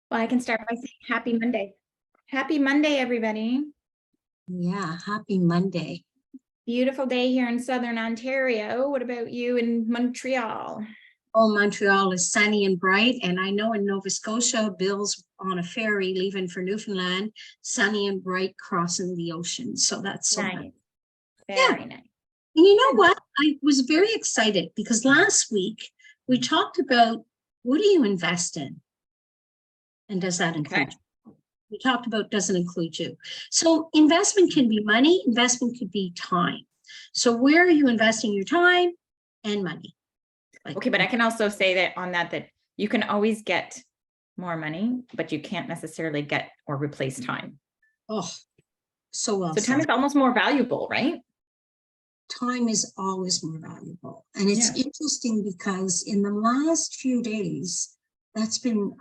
Well, I can start by saying happy Monday. Happy Monday, everybody. Yeah, happy Monday. Beautiful day here in Southern Ontario. What about you in Montreal? Oh, Montreal is sunny and bright. And I know in Nova Scotia, Bill's on a ferry leaving for Newfoundland, sunny and bright, crossing the ocean. So that's so nice. Very nice. And you know what? I was very excited because last week we talked about what do you invest in? And does that include you? We talked about doesn't include you. So investment can be money, investment could be time. So where are you investing your time and money? Okay, but I can also say that on that you can always get more money, but you can't necessarily get or replace time. Oh, so well. So time is almost more valuable, right? Time is always more valuable. And it's interesting because in the last few days, that's been,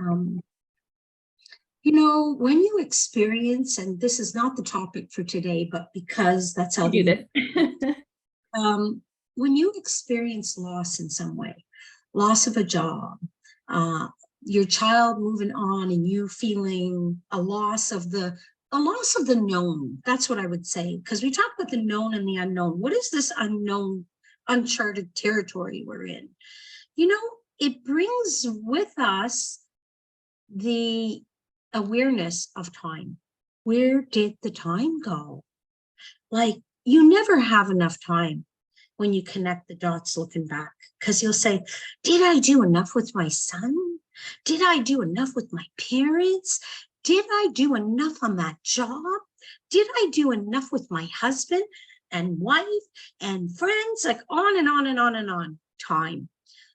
you know, when you experience, and this is not the topic for today, but because that's how we do this. When you experience loss in some way, loss of a job, your child moving on and you feeling a loss of the known, that's what I would say, because we talk about the known and the unknown. What is this unknown, uncharted territory we're in? You know, it brings with us the awareness of time. Where did the time go? Like, you never have enough time when you connect the dots looking back, because you'll say, did I do enough with my son? Did I do enough with my parents? Did I do enough on that job? Did I do enough with my husband and wife and friends? Like on and on and on and on. Time.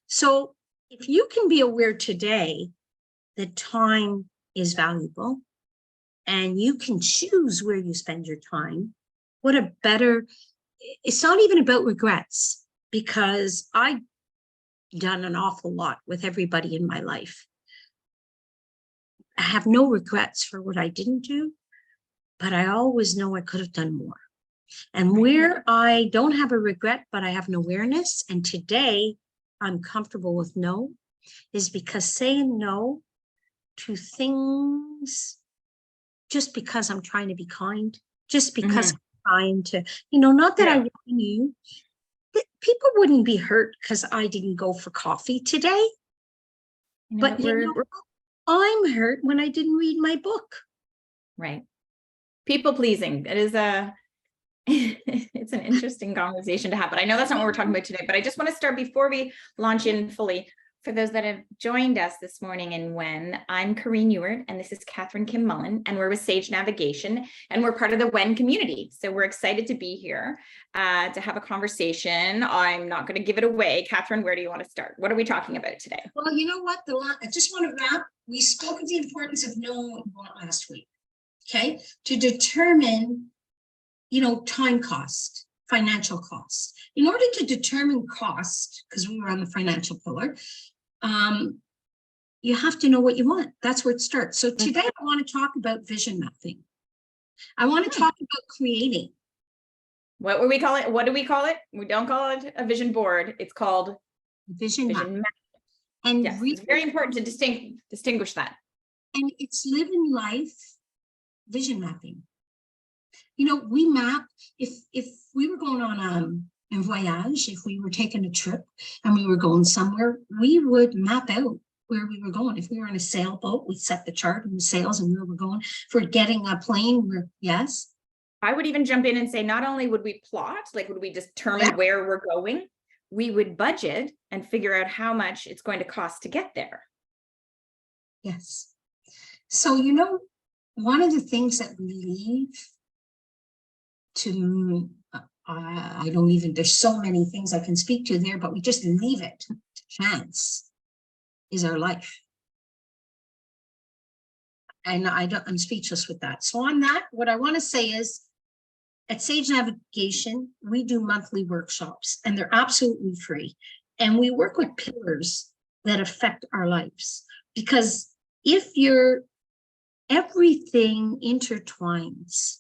So if you can be aware today that time is valuable and you can choose where you spend your time, what a better, it's not even about regrets, because I've done an awful lot with everybody in my life. I have no regrets for what I didn't do, but I always know I could have done more. And where I don't have a regret, but I have an awareness, and today I'm comfortable with no, is because saying no to things just because I'm trying to be kind, just because I'm trying to, you know, not that I want you, people wouldn't be hurt because I didn't go for coffee today. But I'm hurt when I didn't read my book. Right. People pleasing. It is it's an interesting conversation to have, but I know that's not what we're talking about today. But I just want to start before we launch in fully. For those that have joined us this morning and when, I'm Karine Ewert, and this is Katherine Kim Mullen, and we're with Sage Navigation, and we're part of the WEN community. So we're excited to be here to have a conversation. I'm not going to give it away. Katherine, where do you want to start? What are we talking about today? Well, you know what? I just want to wrap. We spoke of the importance of knowing what you want last week, okay? To determine, you know, time cost, financial cost. In order to determine cost, because we were on the financial pillar, you have to know what you want. That's where it starts. So today I want to talk about vision mapping. I want to talk about creating. What would we call it? What do we call it? We don't call it a vision board. It's called vision mapping. And yes, it's very important to distinguish that. And it's living life vision mapping. You know, we map, if we were going on a voyage, if we were taking a trip and we were going somewhere, we would map out where we were going. If we were on a sailboat, we'd set the chart and the sails and where we're going. If we're getting a plane, yes. I would even jump in and say, not only would we plot, like would we determine where we're going, we would budget and figure out how much it's going to cost to get there. Yes. So, you know, one of the things that we leave to, I don't even, there's so many things I can speak to there, but we just leave it to chance, is our life. And I'm speechless with that. So on that, what I want to say is, at Sage Navigation, we do monthly workshops, and they're absolutely free. And we work with pillars that affect our lives. Because if everything intertwines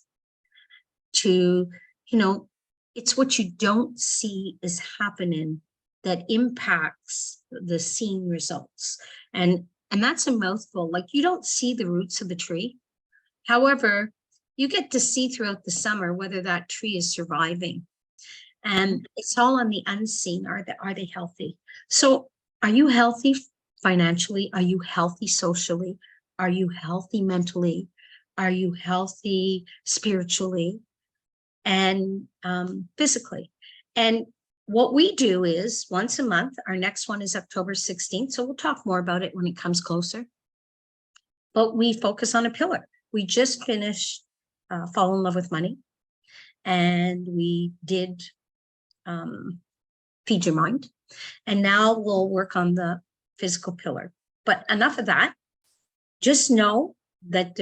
to, you know, it's what you don't see is happening that impacts the seen results. And And that's a mouthful. Like, you don't see the roots of the tree. However, you get to see throughout the summer whether that tree is surviving. And it's all on the unseen. Are they healthy? So are you healthy financially? Are you healthy socially? Are you healthy mentally? Are you healthy spiritually and physically? And what we do is once a month, our next one is October 16th. So we'll talk more about it when it comes closer. But we focus on a pillar. We just finished Fall in Love with Money. And we did Feed Your Mind. And now we'll work on the physical pillar. But enough of that. Just know that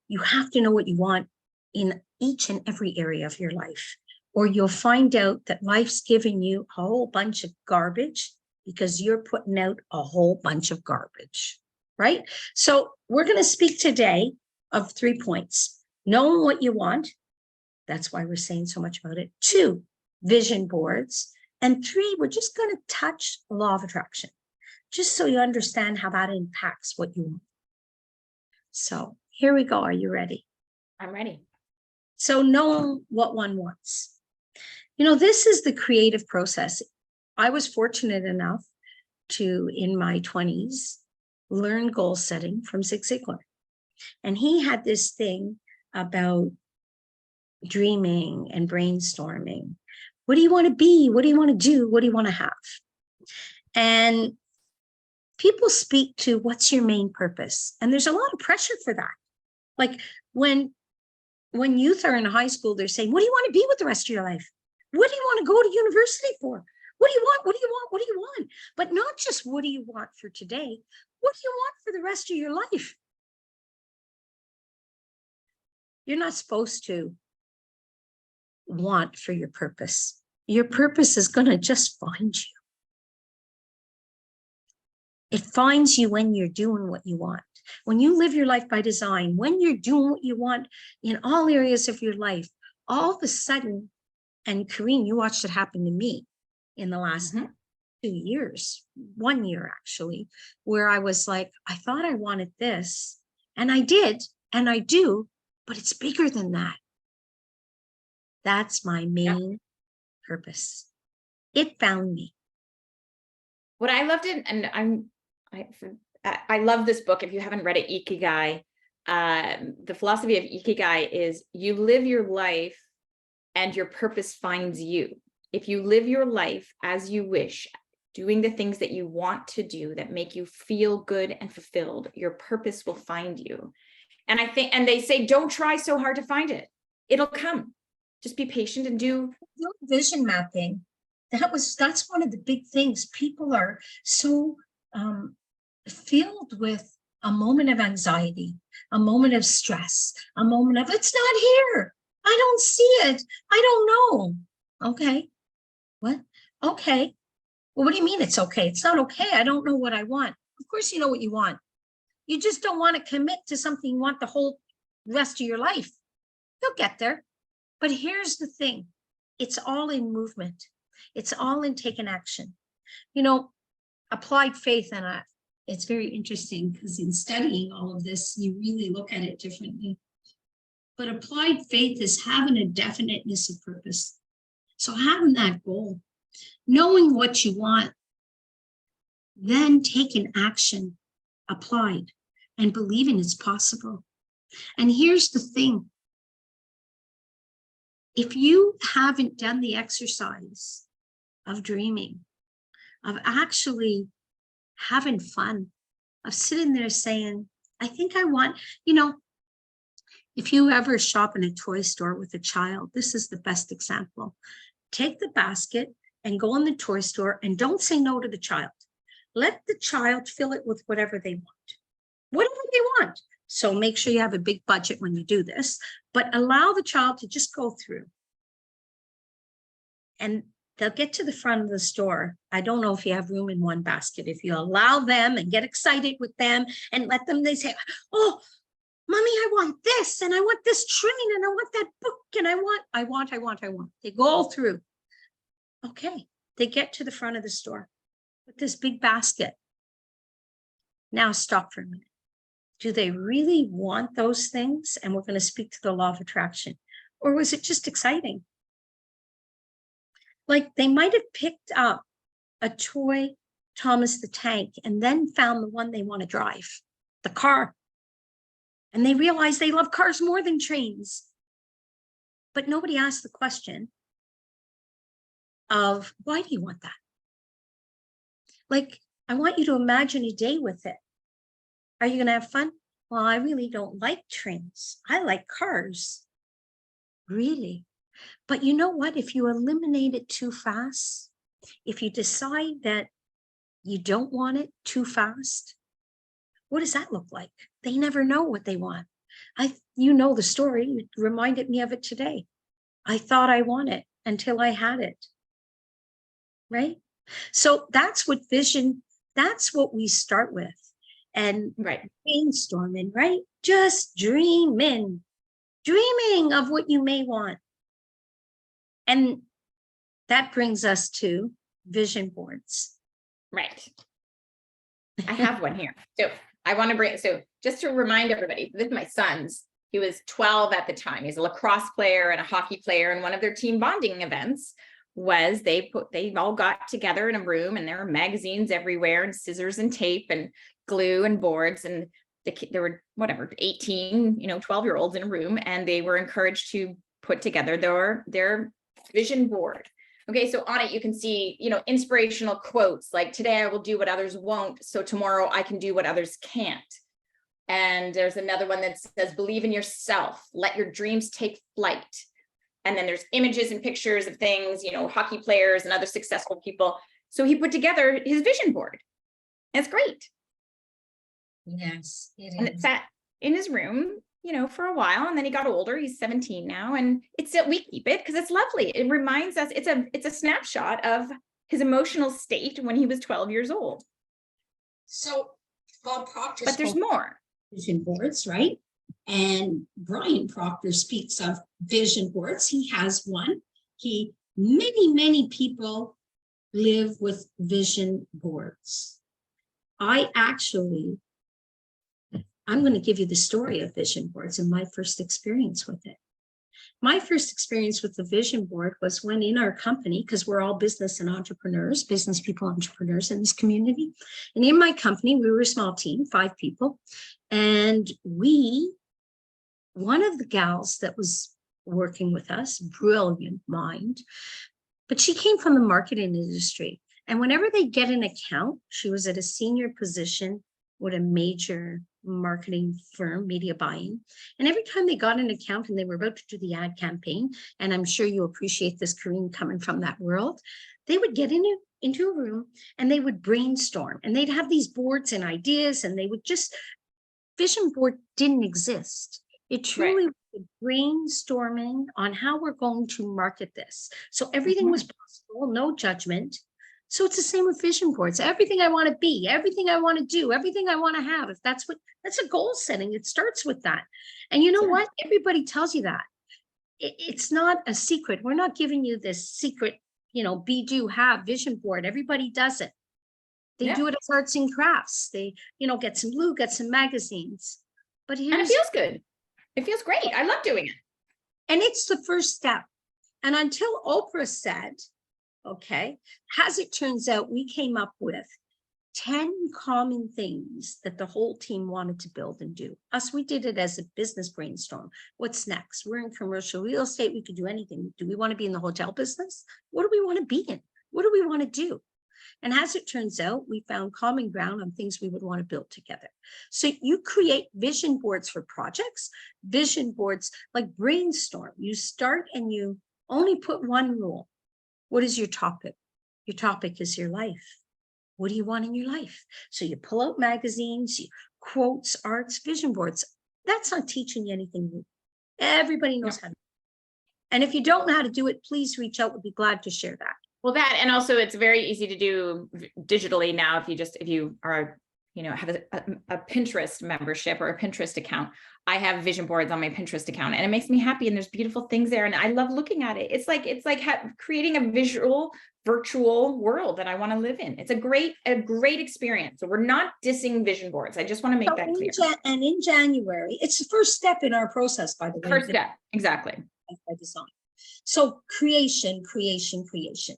you have to know what you want in each and every area of your life, or you'll find out that life's giving you a whole bunch of garbage because you're putting out a whole bunch of garbage, right? So we're going to speak today of 3 points. Knowing what you want. That's why we're saying so much about it. 2, vision boards. And 3, we're just going to touch the law of attraction, just so you understand how that impacts what you want. So here we go. Are you ready? I'm ready. So knowing what one wants. This is the creative process. I was fortunate enough to, in my 20s, learn goal setting from Zig Ziglar. And he had this thing about dreaming and brainstorming. What do you want to be? What do you want to do? What do you want to have? And people speak to what's your main purpose. And there's a lot of pressure for that. Like when youth are in high school, they're saying, what do you want to be with the rest of your life? What do you want to go to university for? What do you want? What do you want? What do you want? But not just what do you want for today? What do you want for the rest of your life? You're not supposed to want for your purpose. Your purpose is going to just find you. It finds you when you're doing what you want. When you live your life by design, when you're doing what you want in all areas of your life, all of a sudden, and Karine, you watched it happen to me in the last 2 years, 1 year actually, where I was like, I thought I wanted this, and I did, and I do, but it's bigger than that. That's my main purpose. It found me. What I loved it, and I love this book. If you haven't read it, Ikigai, the philosophy of Ikigai is you live your life and your purpose finds you. If you live your life as you wish, doing the things that you want to do that make you feel good and fulfilled, your purpose will find you. And I think, and they say, don't try so hard to find it. It'll come. Just be patient and do. Vision mapping. That's one of the big things. People are so filled with a moment of anxiety, a moment of stress, a moment of, it's not here. I don't see it. I don't know. Okay. What? Okay. Well, what do you mean it's okay? It's not okay. I don't know what I want. Of course you know what you want. You just don't want to commit to something you want the whole rest of your life. You'll get there. But here's the thing. It's all in movement. It's all in taking action. Applied faith, and it's very interesting because in studying all of this, you really look at it differently. But applied faith is having a definiteness of purpose. So having that goal, knowing what you want, then taking action applied and believing it's possible. And here's the thing. If you haven't done the exercise of dreaming, of actually having fun, of sitting there saying, I think I want, if you ever shop in a toy store with a child, this is the best example. Take the basket and go in the toy store and don't say no to the child. Let the child fill it with whatever they want. Whatever they want. So make sure you have a big budget when you do this, but allow the child to just go through. And they'll get to the front of the store. I don't know if you have room in one basket. If you allow them and get excited with them and let them, they say, oh, Mommy, I want this, and I want this train, and I want that book, and I want. They go all through. Okay, they get to the front of the store with this big basket. Now stop for a minute. Do they really want those things? And we're going to speak to the law of attraction. Or was it just exciting? Like they might have picked up a toy Thomas the Tank and then found the one they want to drive, the car. And they realize they love cars more than trains. But nobody asked the question of, why do you want that? Like, I want you to imagine a day with it. Are you going to have fun? Well, I really don't like trains. I like cars. Really? But you know what? If you eliminate it too fast, if you decide that you don't want it too fast, what does that look like? They never know what they want. You know the story. You reminded me of it today. I thought I want it until I had it. Right? So that's what vision, that's what we start with. And brainstorming, right? Just dreaming of what you may want. And that brings us to vision boards. Right. I have one here. So I want to bring, so just to remind everybody, with my sons, he was 12 at the time. He's a lacrosse player and a hockey player. And one of their team bonding events was they all got together in a room, and there were magazines everywhere and scissors and tape and glue and boards. And there were 18, 12-year-olds in a room, and they were encouraged to put together their vision board. Okay, so on it, you can see, inspirational quotes like, today I will do what others won't, so tomorrow I can do what others can't. And there's another one that says, believe in yourself, let your dreams take flight. And then there's images and pictures of things, hockey players and other successful people. So he put together his vision board. It's great. Yes, it is. And it sat in his room, for a while, and then he got older. He's 17 now, and we keep it because it's lovely. It reminds us, it's a snapshot of his emotional state when he was 12 years old. So Bob Proctor, but there's more vision boards, right? And Brian Proctor speaks of vision boards. He has one. Many people live with vision boards. I'm going to give you the story of vision boards and my first experience with it. My first experience with the vision board was when in our company, because we're all business people, entrepreneurs in this community. And in my company, we were a small team, 5 people. And one of the gals that was working with us, brilliant mind, but she came from the marketing industry. And whenever they get an account, she was at a senior position with a major marketing firm, media buying. And every time they got an account and they were about to do the ad campaign, and I'm sure you appreciate this, Karine, coming from that world, they would get into a room and they would brainstorm, and they'd have these boards and ideas, and they would vision board didn't exist. It truly was brainstorming on how we're going to market this. So everything was possible, no judgment. So it's the same with vision boards. Everything I want to be, everything I want to do, everything I want to have. If that's a goal setting. It starts with that. And you know what? Everybody tells you that. It's not a secret. We're not giving you this secret, be, do, have vision board. Everybody does it. They do it as arts and crafts. They, get some glue, get some magazines. And it feels good. It feels great. I love doing it. And it's the first step. And until Oprah said, okay, as it turns out, we came up with 10 common things that the whole team wanted to build and do. We did it as a business brainstorm. What's next? We're in commercial real estate. We could do anything. Do we want to be in the hotel business? What do we want to be in? What do we want to do? And as it turns out, we found common ground on things we would want to build together. So you create vision boards for projects, vision boards like brainstorm. You start and you only put one rule. What is your topic? Your topic is your life. What do you want in your life? So you pull out magazines, quotes, arts, vision boards. That's not teaching you anything new. Everybody knows how to. And if you don't know how to do it, please reach out. We'll be glad to share that. Well, that, and also it's very easy to do digitally now. If you are have a Pinterest membership or a Pinterest account. I have vision boards on my Pinterest account, and it makes me happy. And there's beautiful things there, and I love looking at it. It's like creating a virtual world that I want to live in. It's a great experience. So we're not dissing vision boards. I just want to make that clear. And in January, it's the first step in our process, by the way. First step, exactly. By design. So creation.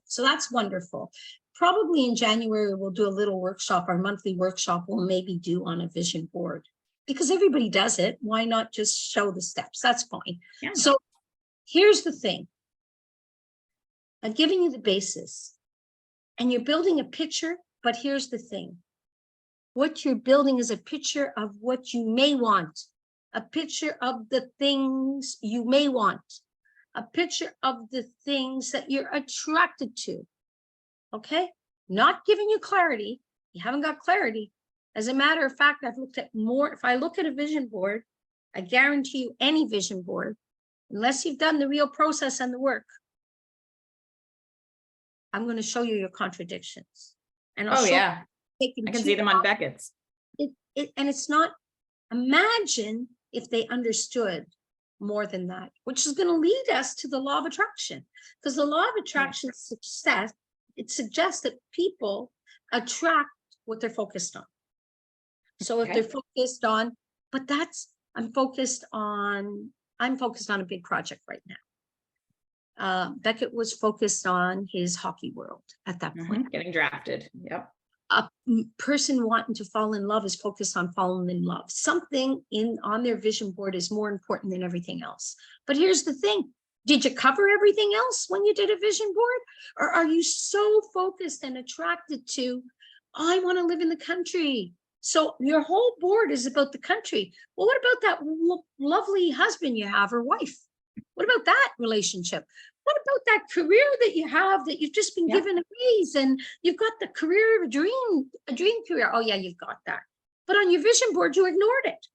So that's wonderful. Probably in January, we'll do a little workshop, our monthly workshop we'll maybe do on a vision board, because everybody does it. Why not just show the steps? That's fine. Yeah. So here's the thing. I'm giving you the basis, and you're building a picture, but here's the thing. What you're building is a picture of what you may want, a picture of the things you may want, a picture of the things that you're attracted to. Okay, not giving you clarity. You haven't got clarity. As a matter of fact, I've looked at more. If I look at a vision board, I guarantee you any vision board, unless you've done the real process and the work, I'm going to show you your contradictions. And I'll show I can see them on Beckett's. And it's not, imagine if they understood more than that, which is going to lead us to the law of attraction, because the law of attraction success, it suggests that people attract what they're focused on. So if they're focused on, but I'm focused on a big project right now. Beckett was focused on his hockey world at that point. Getting drafted. Yep. A person wanting to fall in love is focused on falling in love. Something on their vision board is more important than everything else. But here's the thing. Did you cover everything else when you did a vision board? Or are you so focused and attracted to, I want to live in the country? So your whole board is about the country. Well, what about that lovely husband you have or wife? What about that relationship? What about that career that you have that you've just been given a raise and you've got the career of a dream career? Oh yeah, you've got that. But on your vision board, you ignored it.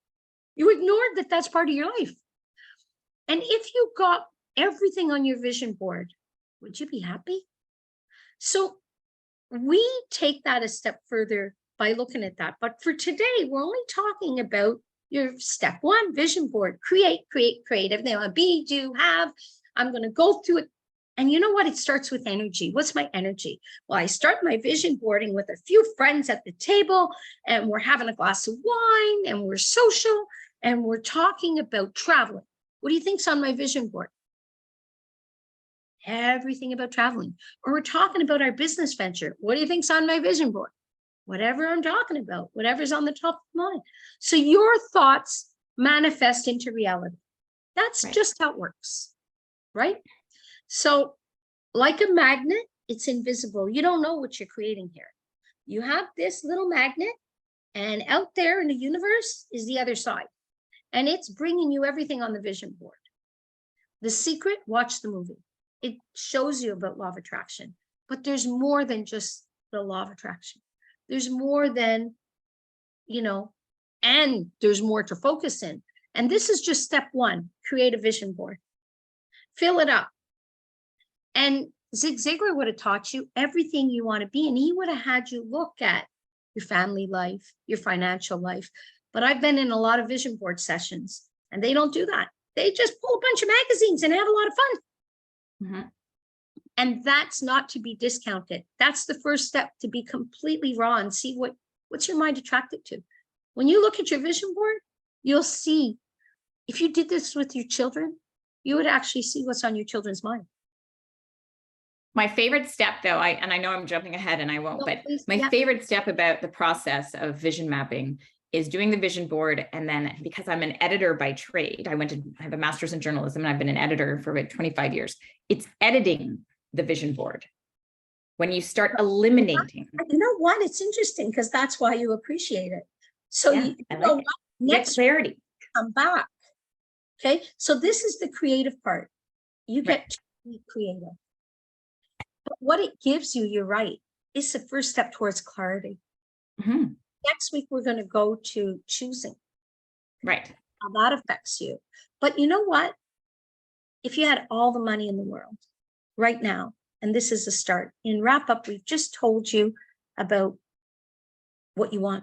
You ignored that that's part of your life. And if you got everything on your vision board, would you be happy? So we take that a step further by looking at that. But for today, we're only talking about your step one, vision board. Create. If they want to be, do, have, I'm going to go through it. And you know what? It starts with energy. What's my energy? Well, I start my vision boarding with a few friends at the table, and we're having a glass of wine, and we're social, and we're talking about traveling. What do you think's on my vision board? Everything about traveling. Or we're talking about our business venture. What do you think's on my vision board? Whatever I'm talking about, whatever's on the top of mind. So your thoughts manifest into reality. That's just how it works, right? So like a magnet, it's invisible. You don't know what you're creating here. You have this little magnet, and out there in the universe is the other side. And it's bringing you everything on the vision board. The Secret, watch the movie. It shows you about law of attraction, but there's more than just the law of attraction. There's more than, and there's more to focus in. And this is just step one, create a vision board. Fill it up. And Zig Ziglar would have taught you everything you want to be, and he would have had you look at your family life, your financial life. But I've been in a lot of vision board sessions, and they don't do that. They just pull a bunch of magazines and have a lot of fun. Mm-hmm. And that's not to be discounted. That's the first step, to be completely raw and see what's your mind attracted to. When you look at your vision board, you'll see, if you did this with your children, you would actually see what's on your children's mind. My favorite step, though, and I know I'm jumping ahead and I won't, but my favorite step about the process of vision mapping is doing the vision board. And then, because I'm an editor by trade, I have a master's in journalism, and I've been an editor for about 25 years. It's editing the vision board. When you start eliminating. You know what? It's interesting, because that's why you appreciate it. So next clarity. Come back. Okay. So this is the creative part. You get to be creative. But what it gives you, you're right, is the first step towards clarity. Mm-hmm. Next week, we're going to go to choosing. Right. How that affects you. But you know what? If you had all the money in the world right now, and this is a start, in wrap up, we've just told you about what you want.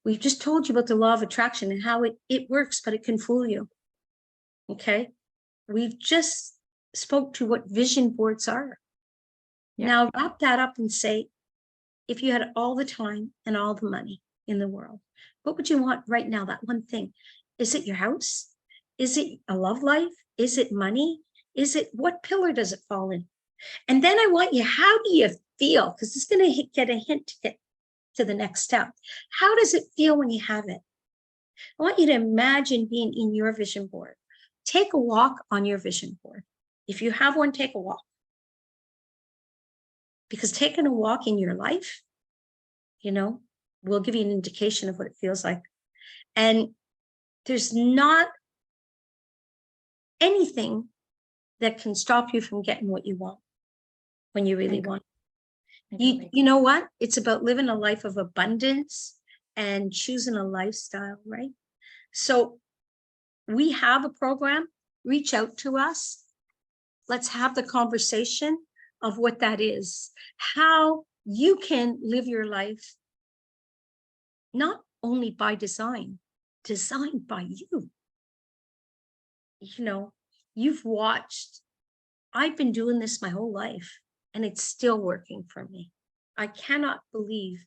We've just told you about the law of attraction and how it works, but it can fool you. Okay. We've just spoke to what vision boards are. Yeah. Now wrap that up and say, if you had all the time and all the money in the world, what would you want right now? That one thing. Is it your house? Is it a love life? Is it money? Is it, what pillar does it fall in? And then I want you, how do you feel? Because it's going to get a hint to get to the next step. How does it feel when you have it? I want you to imagine being in your vision board. Take a walk on your vision board. If you have one, take a walk. Because taking a walk in your life, you know, will give you an indication of what it feels like. And there's not anything that can stop you from getting what you want when you really want. You know what? It's about living a life of abundance and choosing a lifestyle, right? So we have a program. Reach out to us. Let's have the conversation of what that is, how you can live your life not only by design, designed by you. You know, you've watched, I've been doing this my whole life and it's still working for me. I cannot believe,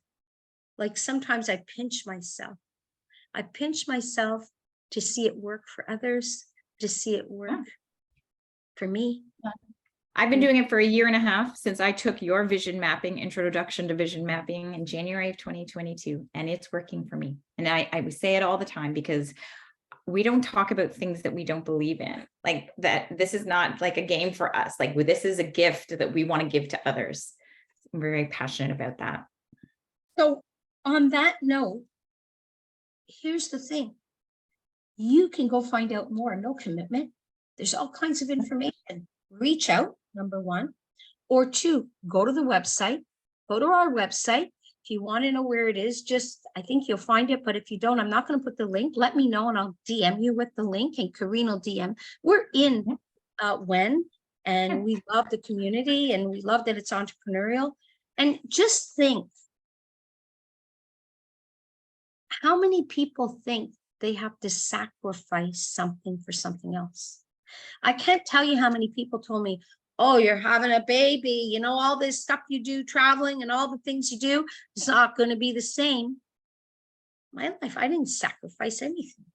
like sometimes I pinch myself. I pinch myself to see it work for others, to see it work for me. I've been doing it for 1.5 years since I took your vision mapping, introduction to vision mapping in January of 2022, and it's working for me. And I say it all the time because we don't talk about things that we don't believe in, like that. This is not like a game for us. Like this is a gift that we want to give to others. I'm very passionate about that. So on that note, here's the thing. You can go find out more, no commitment. There's all kinds of information. Reach out, number one, or two, go to the website, go to our website. If you want to know where it is, just, I think you'll find it, but if you don't, I'm not going to put the link. Let me know and I'll DM you with the link, and Karine will DM. We're in when, and we love the community and we love that it's entrepreneurial. And just think, how many people think they have to sacrifice something for something else? I can't tell you how many people told me, oh, you're having a baby, you know, all this stuff you do, traveling and all the things you do, it's not going to be the same. My life, I didn't sacrifice anything.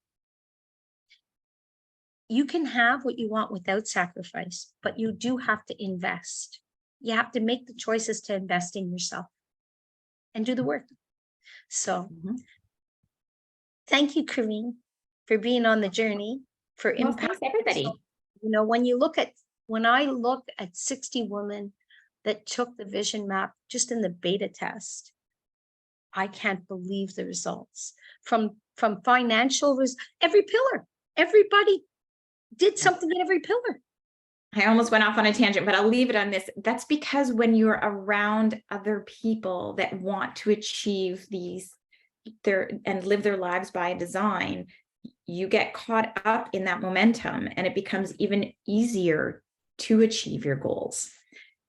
You can have what you want without sacrifice, but you do have to invest. You have to make the choices to invest in yourself and do the work. So thank you, Karine, for being on the journey, for impact. Everybody. You know, when I look at 60 women that took the vision map just in the beta test, I can't believe the results from financial, every pillar, everybody did something in every pillar. I almost went off on a tangent, but I'll leave it on this. That's because when you're around other people that want to achieve and live their lives by design, you get caught up in that momentum and it becomes even easier to achieve your goals.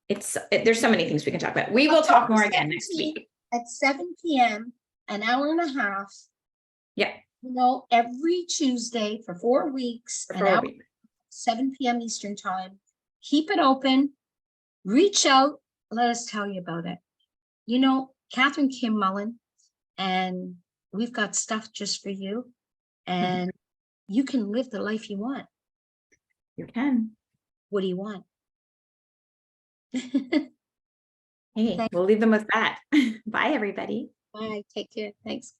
There's so many things we can talk about. We will talk more again next week. At 7 p.m., an hour and a half. Yeah. You know, every Tuesday for 4 weeks, 7 p.m. Eastern time. Keep it open. Reach out. Let us tell you about it. You know, Katherine Kim Mullen, and we've got stuff just for you. And you can live the life you want. You can. What do you want? Hey, we'll leave them with that. Bye, everybody. Bye. Take care. Thanks.